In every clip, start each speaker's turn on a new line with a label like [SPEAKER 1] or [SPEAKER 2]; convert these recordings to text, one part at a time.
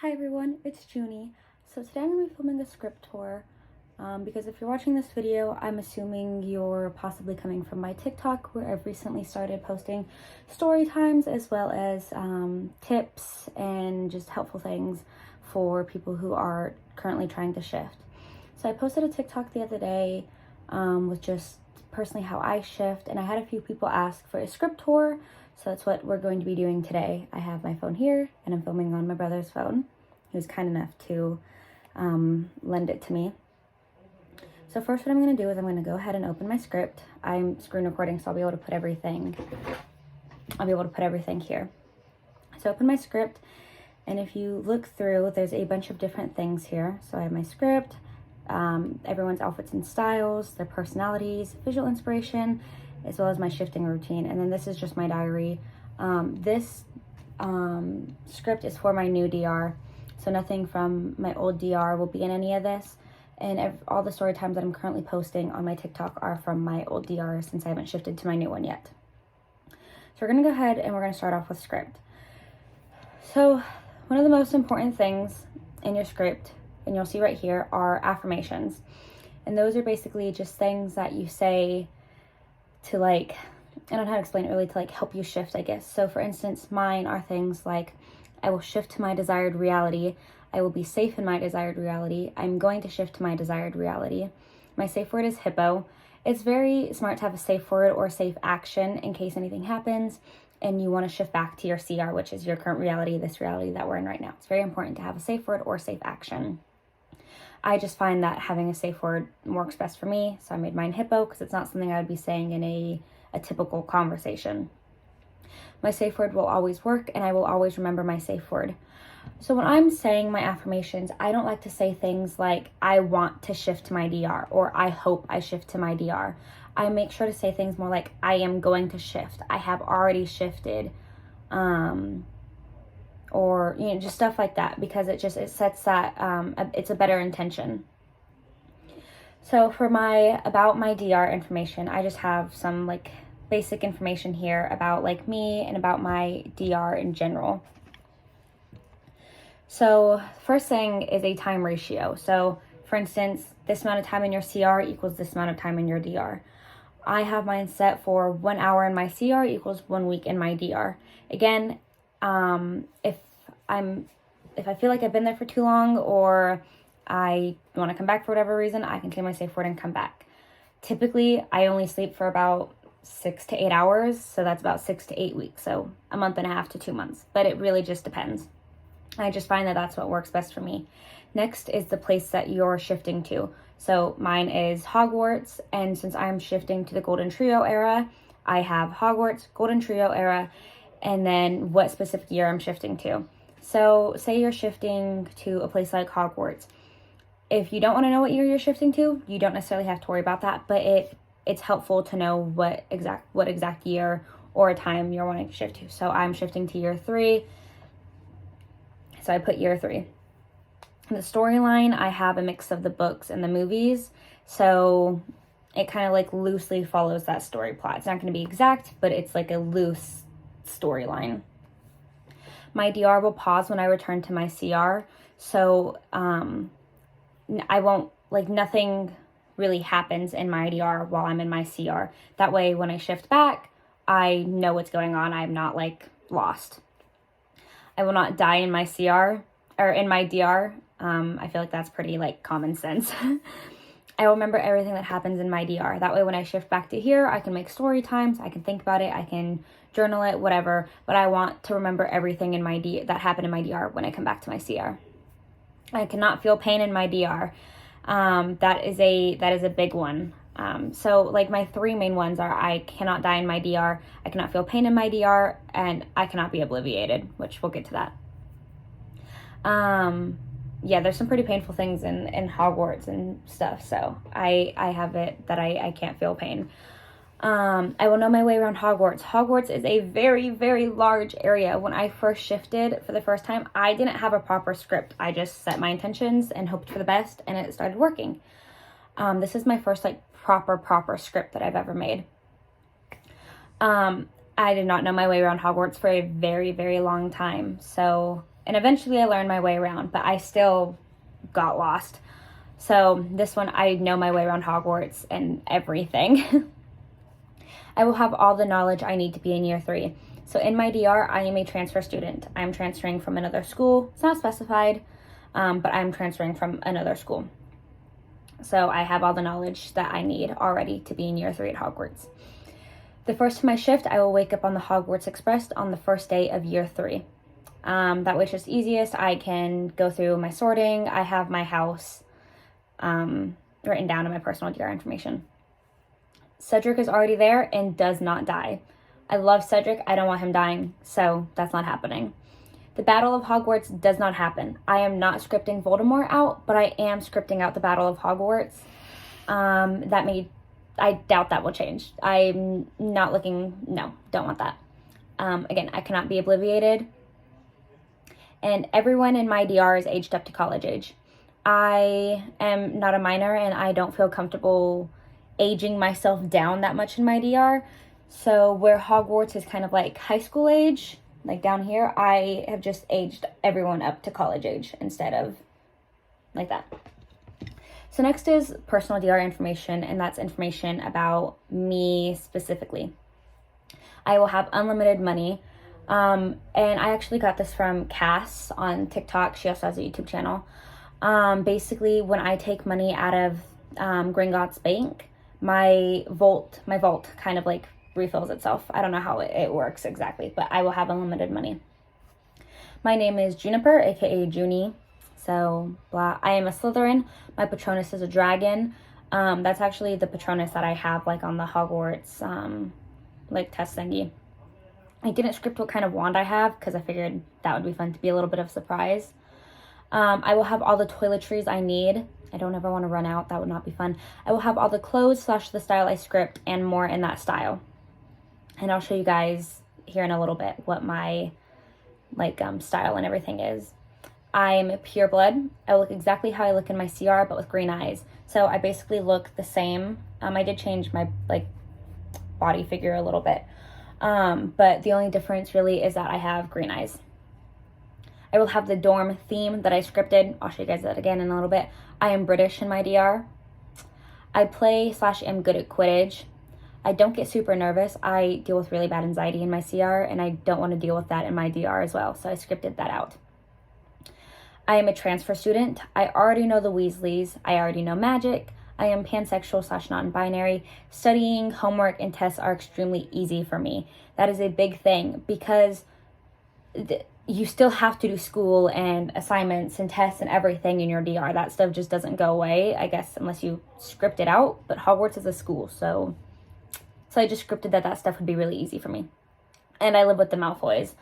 [SPEAKER 1] Hi everyone, it's Junie. So today I'm going to be filming a script tour because if you're watching this video, I'm assuming you're possibly coming from my TikTok where I've recently started posting story times as well as tips and just helpful things for people who are currently trying to shift. So I posted a TikTok the other day with just personally how I shift, and I had a few people ask for a script tour. So that's what we're going to be doing today. I have my phone here and I'm filming on my brother's phone. He was kind enough to lend it to me. So first what I'm going to do is I'm going to go ahead and open my script. I'm screen recording, so I'll be able to put everything here. So open my script, and if you look through, there's a bunch of different things here. So I have my script, everyone's outfits and styles, their personalities, visual inspiration, as well as my shifting routine. And then this is just my diary. This script is for my new DR, so nothing from my old DR will be in any of this. And all the story times that I'm currently posting on my TikTok are from my old DR since I haven't shifted to my new one yet. So we're gonna go ahead and we're gonna start off with script. So one of the most important things in your script, and you'll see right here, are affirmations. And those are basically just things that you say to, like, I don't know how to explain it really, to like help you shift, I guess. So for instance, mine are things like, I will shift to my desired reality. I will be safe in my desired reality. I'm going to shift to my desired reality. My safe word is hippo. It's very smart to have a safe word or safe action in case anything happens and you want to shift back to your CR, which is your current reality, this reality that we're in right now. It's very important to have a safe word or safe action. I just find that having a safe word works best for me, so I made mine hippo because it's not something I would be saying in a typical conversation. My safe word will always work, and I will always remember my safe word. So when I'm saying my affirmations, I don't like to say things like, I want to shift to my DR, or I hope I shift to my DR. I make sure to say things more like, I am going to shift, I have already shifted, or just stuff like that, because it sets that it's a better intention. So for about my DR information, I just have some like basic information here about like me and about my DR in general. So first thing is a time ratio. So for instance, this amount of time in your CR equals this amount of time in your DR. I have mine set for 1 hour in my CR equals 1 week in my DR. Again, if I feel like I've been there for too long, or I want to come back for whatever reason, I can say my safe word and come back. Typically, I only sleep for about 6 to 8 hours, so that's about 6 to 8 weeks, so a month and a half to 2 months, but it really just depends. I just find that that's what works best for me. Next is the place that you're shifting to. So mine is Hogwarts, and since I'm shifting to the Golden Trio era, I have Hogwarts, Golden Trio era, and then what specific year I'm shifting to. So say you're shifting to a place like Hogwarts. If you don't want to know what year you're shifting to, you don't necessarily have to worry about that, but it's helpful to know what exact year or time you're wanting to shift to. So I'm shifting to year 3, so I put year 3. The storyline, I have a mix of the books and the movies, so it kind of like loosely follows that story plot. It's not going to be exact, but it's like a loose storyline. My DR will pause when I return to my CR, so I won't, like, nothing really happens in my DR while I'm in my CR. That way, when I shift back, I know what's going on. I'm not, like, lost. I will not die in my CR, or in my DR. I feel like that's pretty, like, common sense. I will remember everything that happens in my DR. That way, when I shift back to here, I can make story times, I can think about it, I can journal it, whatever. But I want to remember everything in my that happened in my DR when I come back to my CR. I cannot feel pain in my DR. That is a big one. So like my 3 main ones are, I cannot die in my DR, I cannot feel pain in my DR, and I cannot be obliviated, which we'll get to that. Yeah, there's some pretty painful things in Hogwarts and stuff, so I have it that I can't feel pain. I will know my way around Hogwarts. Hogwarts is a very, very large area. When I first shifted for the first time, I didn't have a proper script. I just set my intentions and hoped for the best, and it started working. This is my first like proper script that I've ever made. I did not know my way around Hogwarts for a very, very long time. So And eventually I learned my way around, but I still got lost. So this one, I know my way around Hogwarts and everything. I will have all the knowledge I need to be in year 3. So in my DR, I am a transfer student. I'm transferring from another school. It's not specified, but I'm transferring from another school. So I have all the knowledge that I need already to be in year 3 at Hogwarts. The first of my shift, I will wake up on the Hogwarts Express on the first day of year 3. That way it's just easiest. I can go through my sorting. I have my house written down in my personal DR information. Cedric is already there and does not die. I love Cedric. I don't want him dying, so that's not happening. The Battle of Hogwarts does not happen. I am not scripting Voldemort out, but I am scripting out the Battle of Hogwarts. I doubt that will change. I'm not looking, no, don't want that. Again, I cannot be obliviated. And everyone in my DR is aged up to college age. I am not a minor and I don't feel comfortable aging myself down that much in my DR. So where Hogwarts is kind of like high school age, like down here, I have just aged everyone up to college age instead of like that. So next is personal DR information, and that's information about me specifically. I will have unlimited money. And I actually got this from Cass on TikTok. She also has a YouTube channel. Basically, when I take money out of Gringotts Bank, my vault kind of like refills itself. I don't know how it works exactly, but I will have unlimited money. My name is Juniper, aka Junie. So, blah. I am a Slytherin. My Patronus is a dragon. That's actually the Patronus that I have, like, on the Hogwarts, like, test thingy. I didn't script what kind of wand I have, because I figured that would be fun to be a little bit of a surprise. I will have all the toiletries I need. I don't ever want to run out. That would not be fun. I will have all the clothes / the style I script and more in that style. And I'll show you guys here in a little bit what my, like, style and everything is. I'm pure blood. I look exactly how I look in my CR, but with green eyes. So I basically look the same. I did change my, like, body figure a little bit. But the only difference really is that I have green eyes. I will have the dorm theme that I scripted. I'll show you guys that again in a little bit. I am British in my DR. I play / am good at Quidditch. I don't get super nervous. I deal with really bad anxiety in my CR, and I don't want to deal with that in my DR as well. So I scripted that out. I am a transfer student. I already know the Weasleys. I already know magic. I am pansexual / non-binary. Studying, homework, and tests are extremely easy for me. That is a big thing because you still have to do school and assignments and tests and everything in your DR. That stuff just doesn't go away, I guess, unless you script it out. But Hogwarts is a school, so I just scripted that stuff would be really easy for me. And I live with the Malfoys.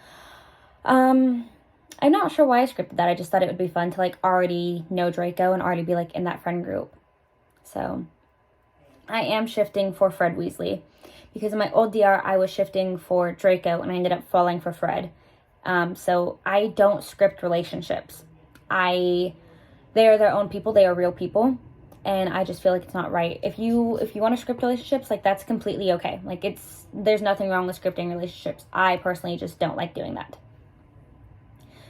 [SPEAKER 1] I'm not sure why I scripted that. I just thought it would be fun to, like, already know Draco and already be, like, in that friend group. So I am shifting for Fred Weasley because in my old DR, I was shifting for Draco and I ended up falling for Fred. So I don't script relationships. They are their own people. They are real people. And I just feel like it's not right. If you want to script relationships, like, that's completely okay. Like, there's nothing wrong with scripting relationships. I personally just don't like doing that.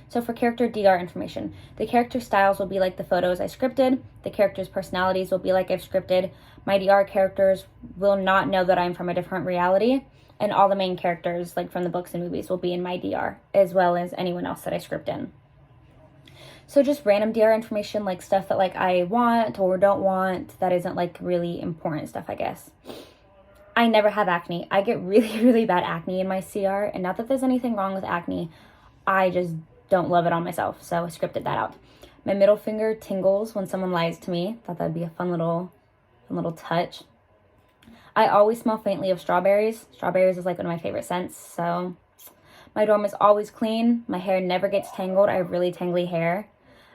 [SPEAKER 1] So for character DR information, the character styles will be like the photos I scripted. The characters' personalities will be like I've scripted. My DR characters will not know that I'm from a different reality. And all the main characters, like from the books and movies, will be in my DR, as well as anyone else that I script in. So just random DR information, like stuff that, like, I want or don't want, that isn't, like, really important stuff, I guess. I never have acne. I get really, really bad acne in my CR. And not that there's anything wrong with acne. I just don't love it on myself, so I scripted that out. My middle finger tingles when someone lies to me. Thought that'd be a fun little touch. I always smell faintly of strawberries. Strawberries is, like, one of my favorite scents, so my dorm is always clean. My hair never gets tangled. I have really tangly hair.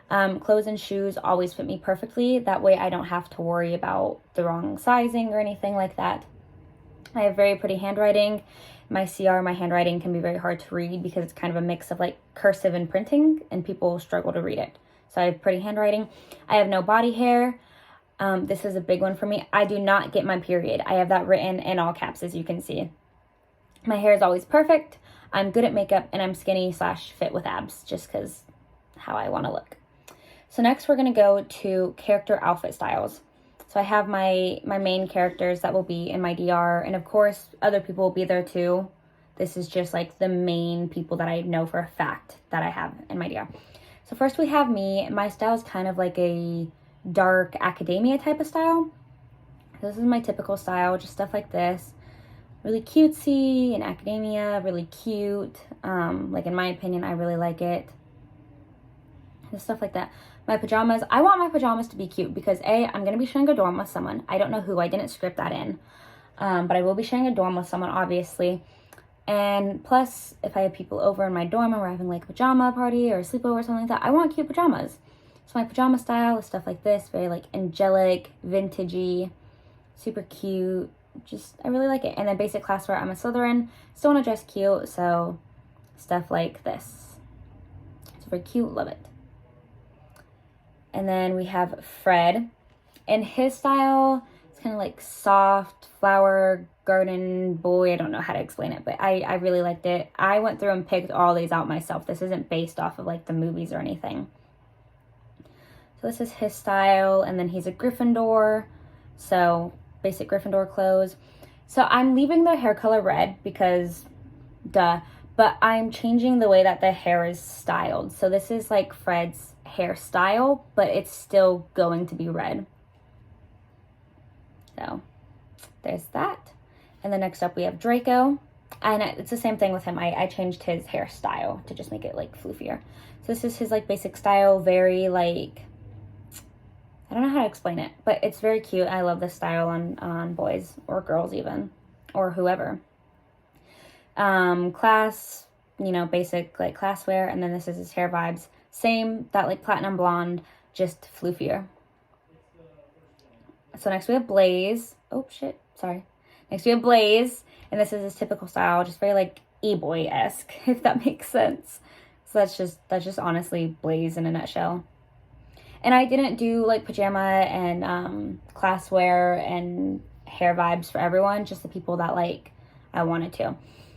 [SPEAKER 1] Clothes and shoes always fit me perfectly. That way I don't have to worry about the wrong sizing or anything like that. I have very pretty handwriting. My CR, my handwriting can be very hard to read because it's kind of a mix of, like, cursive and printing, and people struggle to read it. So I have pretty handwriting. I have no body hair. This is a big one for me. I do not get my period. I have that written in all caps, as you can see. My hair is always perfect. I'm good at makeup, and I'm skinny / fit with abs, just because how I want to look. So next we're going to go to character outfit styles. So I have my main characters that will be in my DR, and of course other people will be there too. This is just like the main people that I know for a fact that I have in my DR. So first we have me. My style is kind of like a dark academia type of style. This is my typical style, just stuff like this. Really cutesy in academia, really cute. Like in my opinion, I really like it. And stuff like that. My pajamas, I want my pajamas to be cute because A, I'm going to be sharing a dorm with someone. I don't know who, I didn't script that in. But I will be sharing a dorm with someone, obviously. And plus, if I have people over in my dorm and we're having like a pajama party or a sleepover or something like that, I want cute pajamas. So my pajama style is stuff like this, very like angelic, vintagey, super cute. Just, I really like it. And then basic classwear, I'm a Slytherin, still want to dress cute, so stuff like this. It's very cute, love it. And then we have Fred, and his style is kind of like soft flower garden boy. I don't know how to explain it, but I really liked it. I went through and picked all these out myself. This isn't based off of like the movies or anything. So this is his style, and then he's a Gryffindor, so basic Gryffindor clothes. So I'm leaving the hair color red because duh, but I'm changing the way that the hair is styled. So this is like Fred's hairstyle, but it's still going to be red. So there's that. And then next up we have Draco, and it's the same thing with him. I changed his hairstyle to just make it like floofier. So this is his like basic style, very like, I don't know how to explain it, but it's very cute. I love this style on boys or girls even, or whoever. Class, you know, basic like classwear, and then this is his hair vibes. Same, that like platinum blonde, just floofier. So next we have Blaze. Oh shit, sorry. Next we have Blaze, and this is his typical style, just very like e-boy-esque, if that makes sense. So that's just honestly Blaze in a nutshell. And I didn't do like pajama and classwear and hair vibes for everyone, just the people that like I wanted to.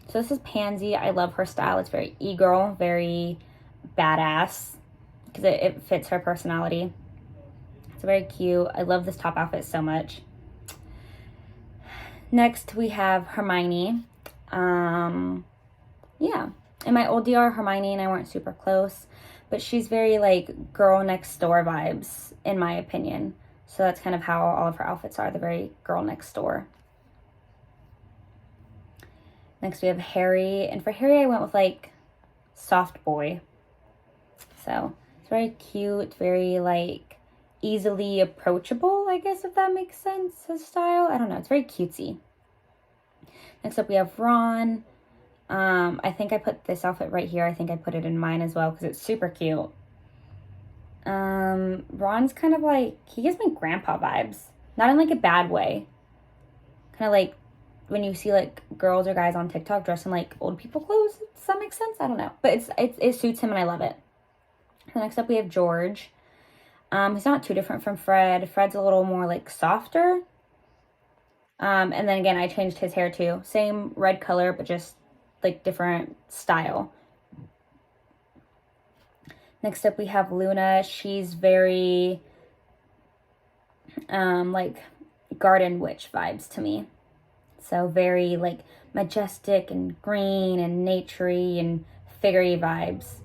[SPEAKER 1] So this is Pansy. I love her style. It's very e-girl, very badass, because it fits her personality. It's very cute. I love this top outfit so much. Next we have Hermione. Yeah. In my old DR, Hermione and I weren't super close, but she's very like girl next door vibes, in my opinion. So that's kind of how all of her outfits are. They're very girl next door. Next we have Harry, and for Harry I went with like soft boy. So it's very cute, very like easily approachable, I guess, if that makes sense, his style. I don't know, it's very cutesy. Next up we have Ron. I think I put this outfit right here. I think I put it in mine as well because it's super cute. Ron's kind of like, he gives me grandpa vibes. Not in like a bad way. Kind of like when you see like girls or guys on TikTok dressed in like old people clothes. Does that make sense? I don't know. But it suits him and I love it. So next up we have George. He's not too different from Fred. Fred's a little more like softer. And then again, I changed his hair too. Same red color, but just like different style. Next up we have Luna. She's very like garden witch vibes to me. So very like majestic and green and naturey and figurey vibes.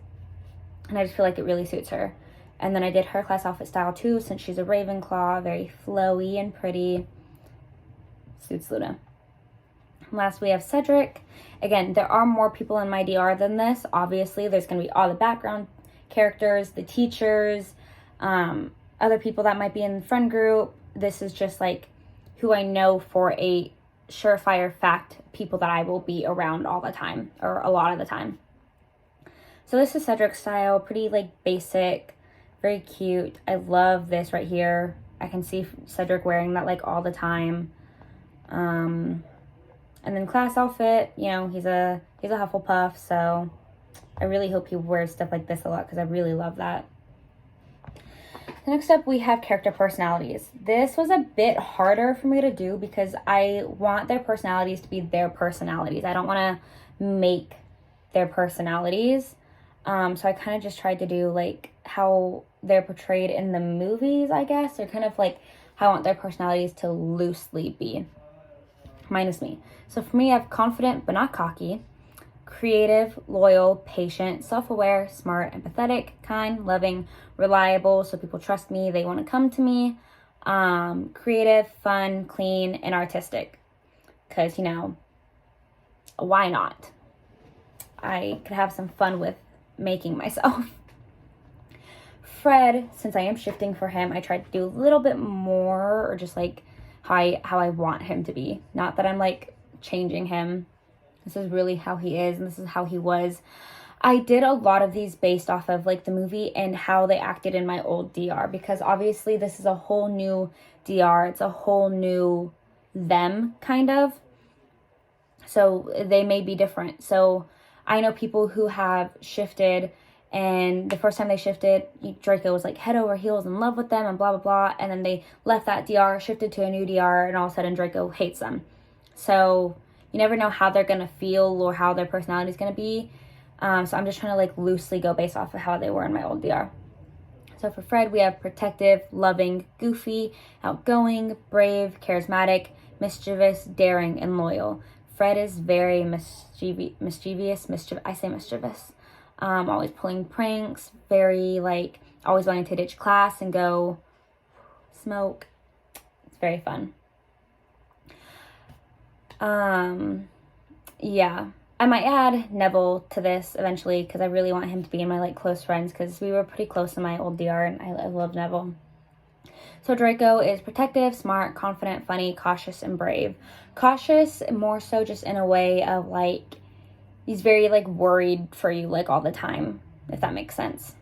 [SPEAKER 1] And I just feel like it really suits her. And then I did her class outfit style too, since she's a Ravenclaw, very flowy and pretty. Suits Luna. Last we have Cedric. Again, there are more people in my DR than this. Obviously, there's going to be all the background characters, the teachers, other people that might be in the friend group. This is just like who I know for a surefire fact, people that I will be around all the time, or a lot of the time. So this is Cedric's style, pretty like basic, very cute. I love this right here. I can see Cedric wearing that like all the time. And then class outfit, you know, he's a Hufflepuff, so I really hope he wears stuff like this a lot because I really love that. Next up, we have character personalities. This was a bit harder for me to do because I want their personalities to be their personalities. I don't want to make their personalities. So I kind of just tried to do like how they're portrayed in the movies, I guess, or kind of like how I want their personalities to loosely be, minus me. So for me, I have confident but not cocky, creative, loyal, patient, self-aware, smart, empathetic, kind, loving, reliable, so people trust me, they want to come to me, creative, fun, clean, and artistic, because, you know, why not? I could have some fun with making myself. Fred, since I am shifting for him, I tried to do a little bit more, or just like how I want him to be. Not that I'm like changing him. This is really how he is, and this is how he was. I did a lot of these based off of like the movie and how they acted in my old DR, because obviously this is a whole new DR. It's a whole new them, kind of. So they may be different. So I know people who have shifted, and the first time they shifted, Draco was like head over heels in love with them and blah, blah, blah. And then they left that DR, shifted to a new DR, and all of a sudden Draco hates them. So you never know how they're going to feel or how their personality is going to be. So I'm just trying to like loosely go based off of how they were in my old DR. So for Fred, we have protective, loving, goofy, outgoing, brave, charismatic, mischievous, daring, and loyal. Fred is very mischievous. Always pulling pranks, very like always wanting to ditch class and go smoke. It's very fun. Yeah, I might add Neville to this eventually, because I really want him to be in my like close friends, because we were pretty close in my old DR, and I love Neville. So Draco is protective, smart, confident, funny, cautious, and brave. Cautious more so just in a way of like, he's very like worried for you like all the time, if that makes sense.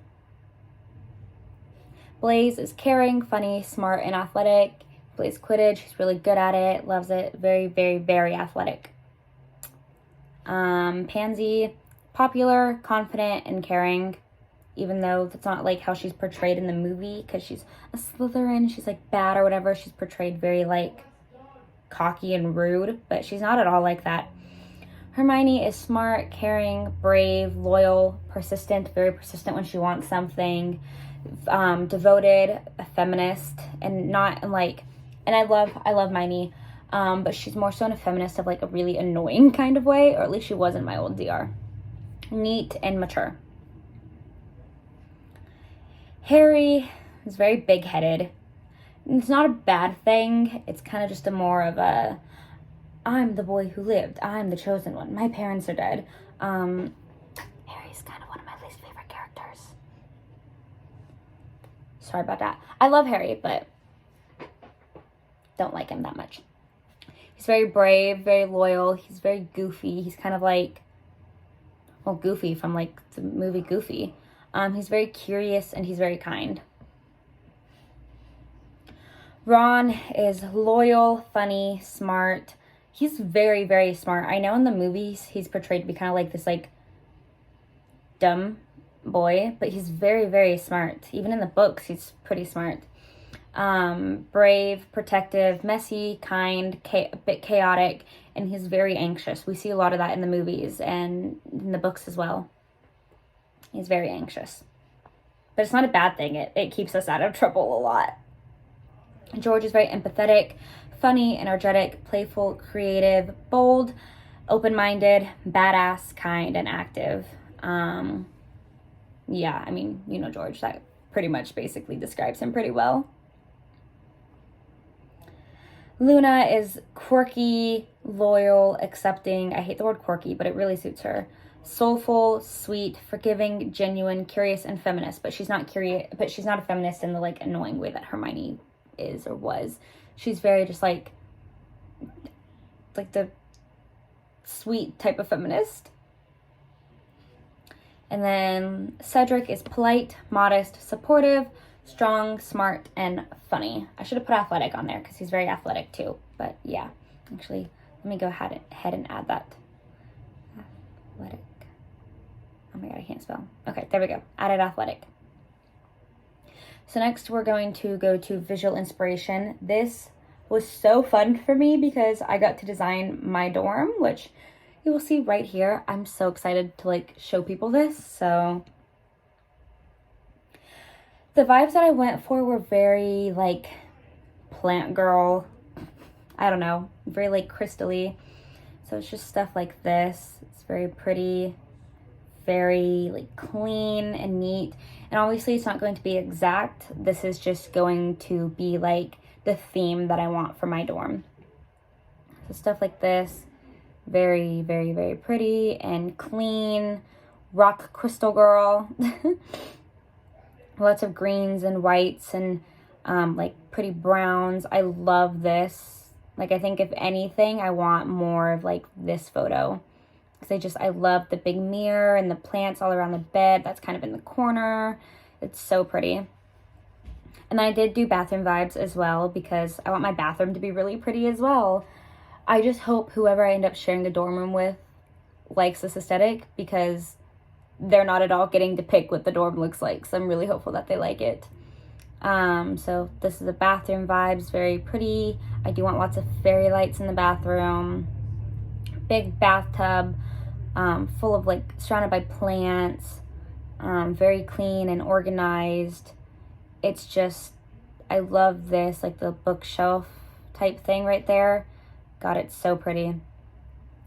[SPEAKER 1] Blaze is caring, funny, smart, and athletic. Plays Quidditch. He's really good at it. Loves it. Very, very, very athletic. Pansy, popular, confident, and caring. Even though that's not like how she's portrayed in the movie, because she's a Slytherin, she's like bad or whatever. She's portrayed very like cocky and rude, but she's not at all like that. Hermione is smart, caring, brave, loyal, persistent, very persistent when she wants something, devoted, a feminist, and not like, and I love Hermione, but she's more so in a feminist of like a really annoying kind of way, or at least she was in my old DR. Neat and mature. Harry is very big-headed. It's not a bad thing. It's kind of just a more of a, I'm the boy who lived. I'm the chosen one. My parents are dead. Harry's kind of one of my least favorite characters. Sorry about that. I love Harry, but don't like him that much. He's very brave, very loyal. He's very goofy. He's kind of like, well, Goofy from like the movie Goofy. He's very curious, and he's very kind. Ron is loyal, funny, smart. He's very, very smart. I know in the movies he's portrayed to be kind of like this like dumb boy, but he's very, very smart. Even in the books, he's pretty smart. Brave, protective, messy, kind, a bit chaotic, and he's very anxious. We see a lot of that in the movies and in the books as well. He's very anxious. But it's not a bad thing. It keeps us out of trouble a lot. George is very empathetic, funny, energetic, playful, creative, bold, open-minded, badass, kind, and active. Yeah, I mean, you know George. That pretty much basically describes him pretty well. Luna is quirky, loyal, accepting. I hate the word quirky, but it really suits her. Soulful, sweet, forgiving, genuine, curious, and feminist. But she's not curious. But she's not a feminist in the like annoying way that Hermione is or was. She's very just like the sweet type of feminist. And then Cedric is polite, modest, supportive, strong, smart, and funny. I should have put athletic on there because he's very athletic too. But yeah, actually, let me go ahead and add that. Athletic. Oh my god, I can't spell. Okay, there we go. Added athletic. So next we're going to go to visual inspiration. This was so fun for me because I got to design my dorm, which you will see right here. I'm so excited to like show people this. So the vibes that I went for were very like plant girl, I don't know, very like crystally. So it's just stuff like this. It's very pretty, very like clean and neat. And obviously it's not going to be exact. This is just going to be like the theme that I want for my dorm. So stuff like this, very, very, very pretty and clean. Rock crystal girl. Lots of greens and whites and like pretty browns. I love this. Like, I think if anything, I want more of like this photo. Because I love the big mirror and the plants all around the bed. That's kind of in the corner. It's so pretty. And I did do bathroom vibes as well because I want my bathroom to be really pretty as well. I just hope whoever I end up sharing the dorm room with likes this aesthetic, because they're not at all getting to pick what the dorm looks like. So I'm really hopeful that they like it. So this is the bathroom vibes, very pretty. I do want lots of fairy lights in the bathroom. Big bathtub, full of like, surrounded by plants, very clean and organized. It's just, I love this, like the bookshelf type thing right there. God, it's so pretty.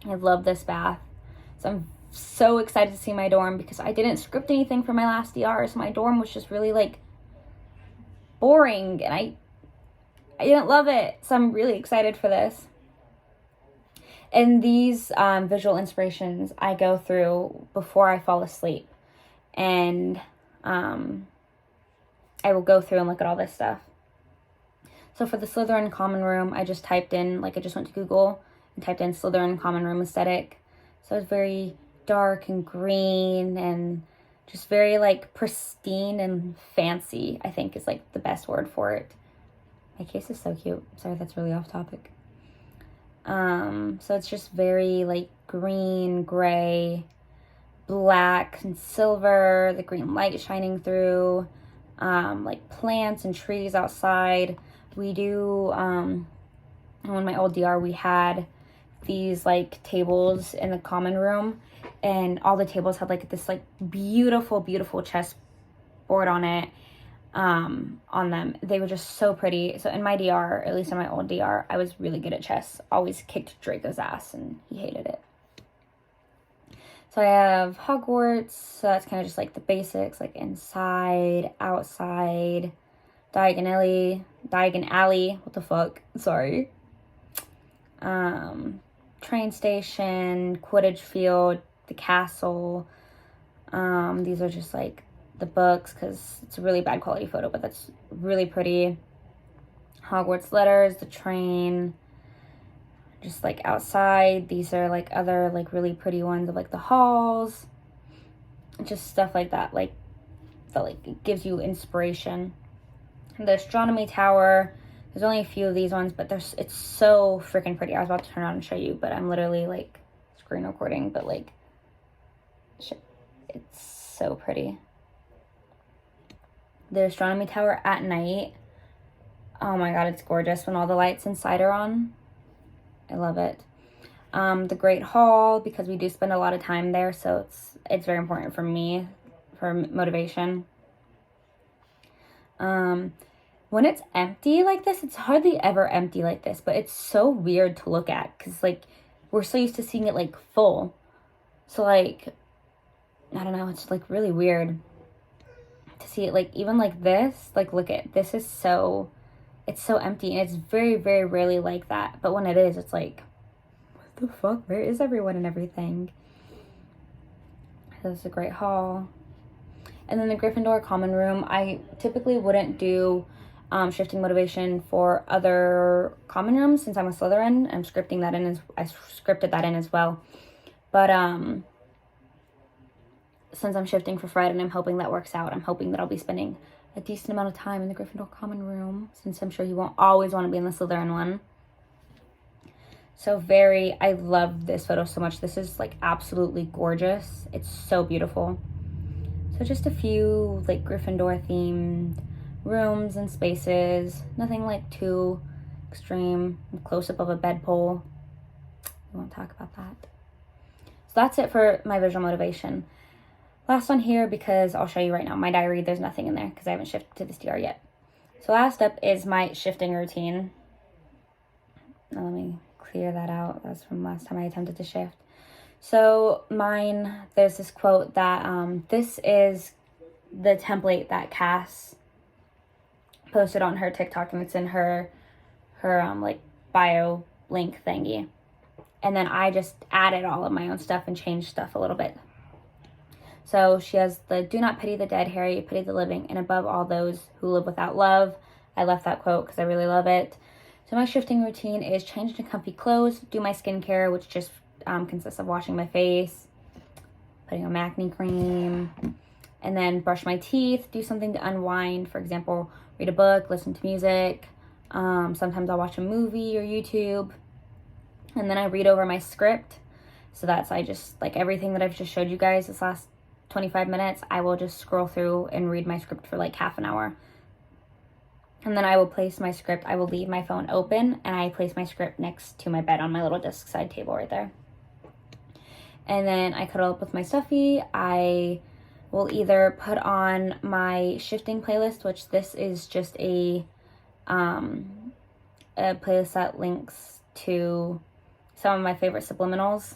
[SPEAKER 1] I love this bath. So I'm so excited to see my dorm because I didn't script anything for my last DR. So my dorm was just really like boring and I didn't love it. So I'm really excited for this. And these visual inspirations I go through before I fall asleep. And I will go through and look at all this stuff. So for the Slytherin common room, I just typed in, like I just went to Google and typed in Slytherin common room aesthetic. So it's very dark and green and just very like pristine and fancy, I think is like the best word for it. My case is so cute. Sorry, that's really off topic. So it's just very like green, gray, black and silver, the green light shining through, like plants and trees outside. We do, in my old DR, we had these like tables in the common room, and all the tables had like this like beautiful, beautiful chessboard on it, on them. They were just so pretty. So in my DR, at least in my old DR, I was really good at chess. Always kicked Draco's ass and he hated it. So I have Hogwarts, so that's kind of just like the basics, like inside, outside, Diagon Alley, what the fuck, sorry. Train station, Quidditch field, the castle. These are just like the books because it's a really bad quality photo, but that's really pretty. Hogwarts letters, the train, just like outside. These are like other like really pretty ones of like the halls, just stuff like that, like that like it gives you inspiration. The astronomy tower, there's only a few of these ones, but it's so freaking pretty. I was about to turn on and show you, but I'm literally like screen recording, but like it's so pretty. The astronomy tower at night, oh my god, it's gorgeous when all the lights inside are on. I love it. The Great Hall, because we do spend a lot of time there, so it's very important for me for motivation. When it's empty like this, it's hardly ever empty like this, but it's so weird to look at because like we're so used to seeing it like full. So like, I don't know, it's like really weird to see it like even like this. Like look at this, is so, it's so empty, and it's very, very rarely like that. But when it is, it's like, what the fuck, where is everyone and everything? This is a Great Hall. And then the Gryffindor common room, I typically wouldn't do shifting motivation for other common rooms since I'm a Slytherin. I'm scripting that in, I scripted that in as well. But since I'm shifting for Fred and I'm hoping that works out, I'm hoping that I'll be spending a decent amount of time in the Gryffindor common room, since I'm sure he won't always want to be in the Slytherin one. So I love this photo so much. This is like absolutely gorgeous. It's so beautiful. So just a few like Gryffindor themed rooms and spaces. Nothing like too extreme. Close up of a bedpole. We won't talk about that. that's it for my visual motivation. Last one here, because I'll show you right now. My diary, there's nothing in there because I haven't shifted to this DR yet. So last up is my shifting routine. Now let me clear that out. That's from last time I attempted to shift. So mine, there's this quote that this is the template that Cass posted on her TikTok, and it's in her like bio link thingy. And then I just added all of my own stuff and changed stuff a little bit. So she has the "Do not pity the dead, Harry, pity the living, and above all those who live without love." I left that quote because I really love it. So my shifting routine is change into comfy clothes, do my skincare, which just consists of washing my face, putting on acne cream, and then brush my teeth, do something to unwind. For example, read a book, listen to music. Sometimes I'll watch a movie or YouTube. And then I read over my script. So I just, like everything that I've just showed you guys this last 25 minutes, I will just scroll through and read my script for like half an hour. And then I will place my script, I will leave my phone open, and I place my script next to my bed on my little desk side table right there. And then I cuddle up with my stuffy. I will either put on my shifting playlist, which this is just a playlist that links to some of my favorite subliminals,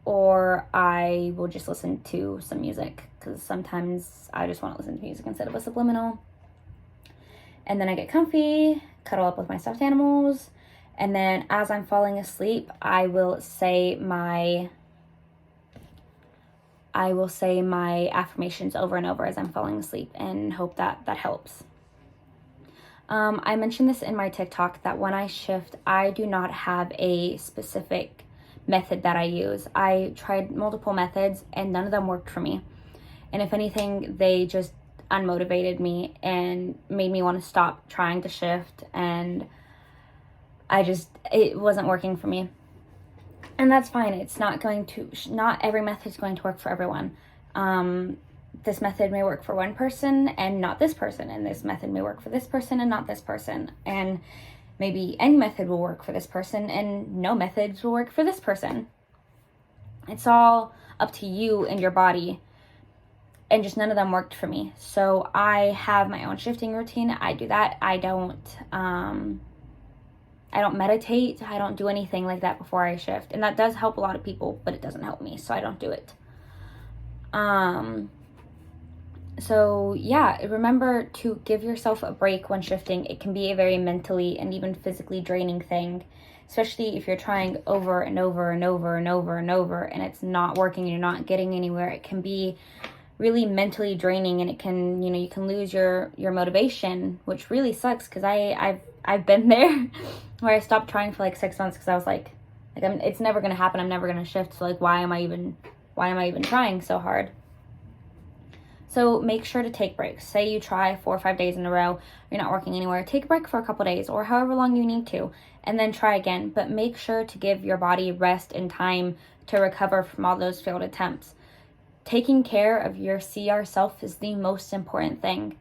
[SPEAKER 1] or I will just listen to some music because sometimes I just want to listen to music instead of a subliminal. And then I get comfy, cuddle up with my stuffed animals, and then as I'm falling asleep, I will say my affirmations over and over as I'm falling asleep, and hope that helps. I mentioned this in my TikTok that when I shift, I do not have a specific method that I use. I tried multiple methods and none of them worked for me. And if anything, they just unmotivated me and made me want to stop trying to shift, and it wasn't working for me. And that's fine. It's not every method is going to work for everyone. This method may work for one person and not this person, and this method may work for this person and not this person, and maybe any method will work for this person and no methods will work for this person. It's all up to you and your body, and just none of them worked for me. So I have my own shifting routine. I do that. I don't meditate. I don't do anything like that before I shift, and that does help a lot of people, but it doesn't help me, so I don't do it. So yeah, remember to give yourself a break when shifting. It can be a very mentally and even physically draining thing, especially if you're trying over and over and over and over and over and it's not working and you're not getting anywhere. It can be really mentally draining, and it can, you can lose your motivation, which really sucks, because I've been there where I stopped trying for like 6 months because I was like it's never going to happen. I'm never going to shift. So like, why am I even trying so hard? So make sure to take breaks. Say you try 4 or 5 days in a row, you're not working anywhere. Take a break for a couple days or however long you need to, and then try again. But make sure to give your body rest and time to recover from all those failed attempts. Taking care of your CR self is the most important thing.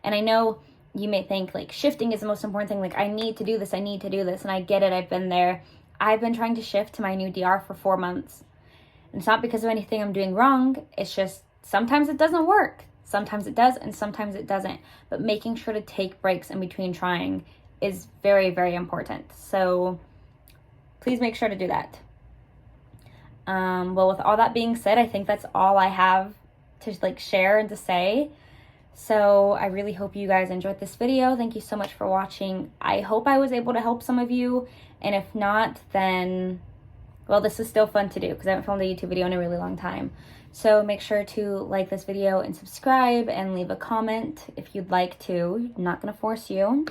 [SPEAKER 1] And I know you may think like shifting is the most important thing. Like I need to do this. And I get it. I've been there. I've been trying to shift to my new DR for 4 months. And it's not because of anything I'm doing wrong. It's just sometimes it doesn't work. Sometimes it does, and sometimes it doesn't. But making sure to take breaks in between trying is very, very important. So please make sure to do that. Well, with all that being said, I think that's all I have to like share and to say. So I really hope you guys enjoyed this video. Thank you so much for watching. I hope I was able to help some of you. And if not, then, well, this is still fun to do because I haven't filmed a YouTube video in a really long time. So make sure to like this video and subscribe and leave a comment if you'd like to. I'm not going to force you.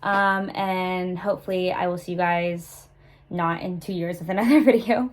[SPEAKER 1] And hopefully I will see you guys not in 2 years with another video.